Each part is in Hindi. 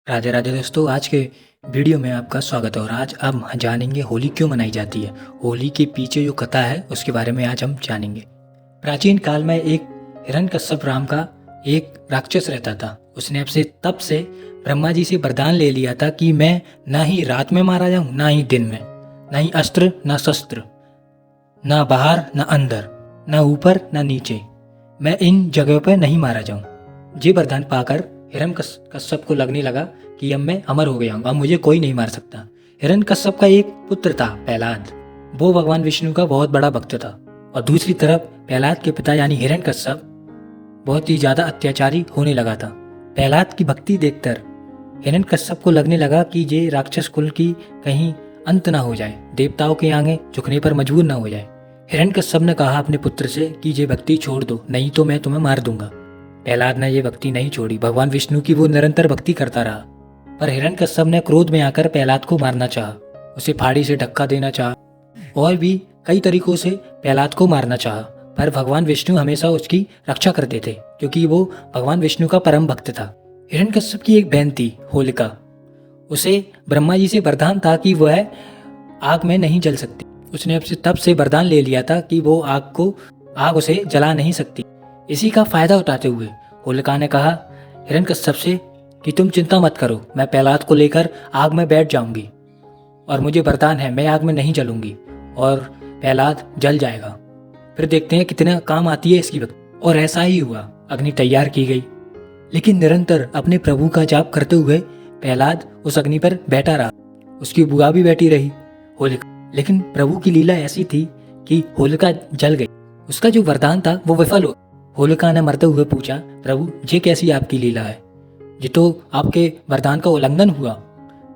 राधे राधे दोस्तों, आज के वीडियो में आपका स्वागत है। और आज हम जानेंगे होली क्यों मनाई जाती है। होली के पीछे जो कथा है उसके बारे में आज हम जानेंगे। प्राचीन काल में एक हिरण्यकश्यप नाम का एक राक्षस रहता था। उसने अब से तब से ब्रह्मा जी से वरदान ले लिया था कि मैं ना ही रात में मारा जाऊं ना ही दिन में, ना ही अस्त्र ना शस्त्र, ना बाहर ना अंदर, ना ऊपर ना नीचे, मैं इन जगहों पर नहीं मारा जाऊं। ये वरदान पाकर हिरण्यकश्यप को लगने लगा कि अब मैं अमर हो गया हूँ, अब मुझे कोई नहीं मार सकता। हिरण्यकश्यप का एक पुत्र था प्रहलाद। वो भगवान विष्णु का बहुत बड़ा भक्त था। और दूसरी तरफ प्रहलाद के पिता यानी हिरण्यकश्यप बहुत ही ज्यादा अत्याचारी होने लगा था। प्रहलाद की भक्ति देखकर हिरण्यकश्यप को लगने लगा कि ये राक्षस कुल की कहीं अंत ना हो जाए, देवताओं के आगे झुकने पर मजबूर ना हो जाए। हिरण्यकश्यप ने कहा अपने पुत्र से कि ये भक्ति छोड़ दो, नहीं तो मैं तुम्हें मार दूंगा। प्रहलाद ने ये भक्ति नहीं छोड़ी। भगवान विष्णु की वो निरंतर भक्ति करता रहा। पर हिरण्यकश्यप ने क्रोध में आकर प्रहलाद को मारना चाहा, उसे फाड़ी से धक्का देना चाहा और भी कई तरीकों से प्रहलाद को मारना चाहा। पर भगवान विष्णु हमेशा उसकी रक्षा करते थे क्योंकि वो भगवान विष्णु का परम भक्त था। हिरण्यकश्यप की एक बहन थी होलिका। उसे ब्रह्मा जी से वरदान था कि वह आग में नहीं जल सकती। उसने अब से तब से वरदान ले लिया था कि वो आग उसे जला नहीं सकती। इसी का फायदा उठाते हुए होलिका ने कहा हिरण्यकश्यप से कि तुम चिंता मत करो, मैं प्रहलाद को लेकर आग में बैठ जाऊंगी और मुझे वरदान है मैं आग में नहीं जलूंगी और प्रहलाद जल जाएगा। फिर देखते हैं कितना काम आती है इसकी भक्ति। और ऐसा ही हुआ। अग्नि तैयार की गई, लेकिन निरंतर अपने प्रभु का जाप करते हुए प्रहलाद उस अग्नि पर बैठा रहा। उसकी बुआ भी बैठी रही होलिका। लेकिन प्रभु की लीला ऐसी थी कि होलिका जल गई। उसका जो वरदान था वो विफल हो। होलिका ने मरते हुए पूछा, प्रभु ये कैसी आपकी लीला है, ये तो आपके वरदान का उल्लंघन हुआ।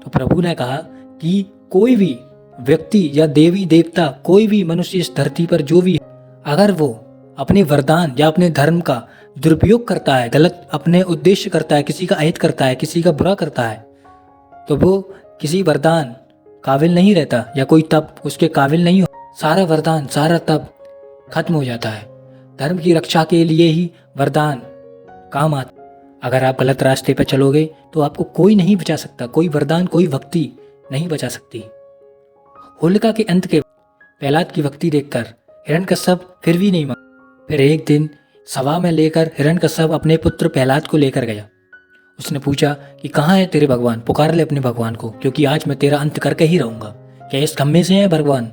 तो प्रभु ने कहा कि कोई भी व्यक्ति या देवी देवता, कोई भी मनुष्य इस धरती पर जो भी है, अगर वो अपने वरदान या अपने धर्म का दुरुपयोग करता है, गलत अपने उद्देश्य करता है, किसी का अहित करता है, किसी का बुरा करता है, तो वो किसी वरदान काबिल नहीं रहता या कोई तप उसके काबिल नहीं हो। सारा वरदान सारा तप खत्म हो जाता है। धर्म की रक्षा के लिए ही वरदान काम आता। अगर आप गलत रास्ते पर चलोगे तो आपको कोई नहीं बचा सकता, कोई वरदान कोई भक्ति नहीं बचा सकती। होलिका के अंत के प्रहलाद की भक्ति देखकर हिरण्यकश्यप फिर भी नहीं माना। फिर एक दिन सभा में लेकर हिरण्यकश्यप अपने पुत्र प्रहलाद को लेकर गया। उसने पूछा कि कहाँ है तेरे भगवान, पुकार ले अपने भगवान को, क्योंकि आज मैं तेरा अंत करके ही रहूंगा। क्या इस खम्भे से है भगवान?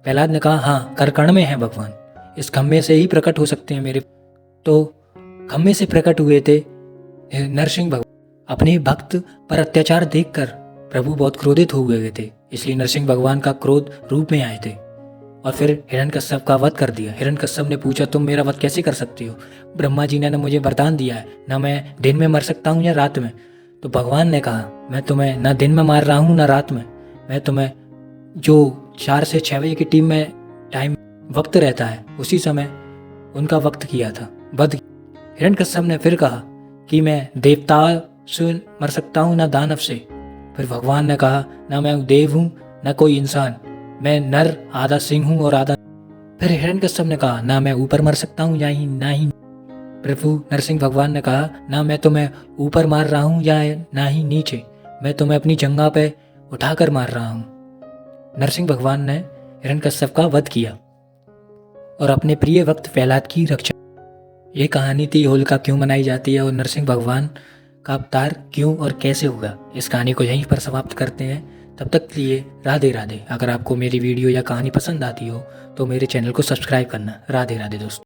प्रहलाद ने कहा हाँ, करकर्ण में है भगवान, इस खम्भे से ही प्रकट हो सकते हैं मेरे। तो खम्भे से प्रकट हुए थे नरसिंह भगवान। अपने भक्त पर अत्याचार देखकर प्रभु बहुत क्रोधित हो गए थे, इसलिए नरसिंह भगवान का क्रोध रूप में आए थे और फिर हिरण्यकश्यप का वध कर दिया। हिरण्यकश्यप ने पूछा तुम मेरा वध कैसे कर सकती हो? ब्रह्मा जी ने मुझे वरदान दिया है, ना मैं दिन में मर सकता हूँ या रात में। तो भगवान ने कहा मैं तुम्हें ना दिन में मार रहा हूँ ना रात में, मैं तुम्हें जो 4 से 6 बजे की टीम में टाइम वक्त रहता है उसी समय उनका वक्त किया था, वध। हिरण्यकश्यप ने फिर कहा कि मैं देवता से मर सकता हूँ ना दानव से। फिर भगवान ने कहा ना मैं देव हूँ ना कोई इंसान, मैं नर आधा सिंह हूँ और आधा। फिर हिरण्यकश्यप ने कहा ना मैं ऊपर मर सकता हूँ या ना ही। प्रभु नरसिंह भगवान ने कहा ना मैं तुम्हें ऊपर मार रहा हूँ या ना ही नीचे, मैं तुम्हें अपनी जंघा पे उठाकर मार रहा हूँ। नरसिंह भगवान ने हिरण्यकश्यप का वध किया और अपने प्रिय भक्त प्रहलाद की रक्षा। ये कहानी थी होलिका क्यों मनाई जाती है और नरसिंह भगवान का अवतार क्यों और कैसे हुआ। इस कहानी को यहीं पर समाप्त करते हैं। तब तक के लिए राधे राधे। अगर आपको मेरी वीडियो या कहानी पसंद आती हो तो मेरे चैनल को सब्सक्राइब करना। राधे राधे दोस्तों।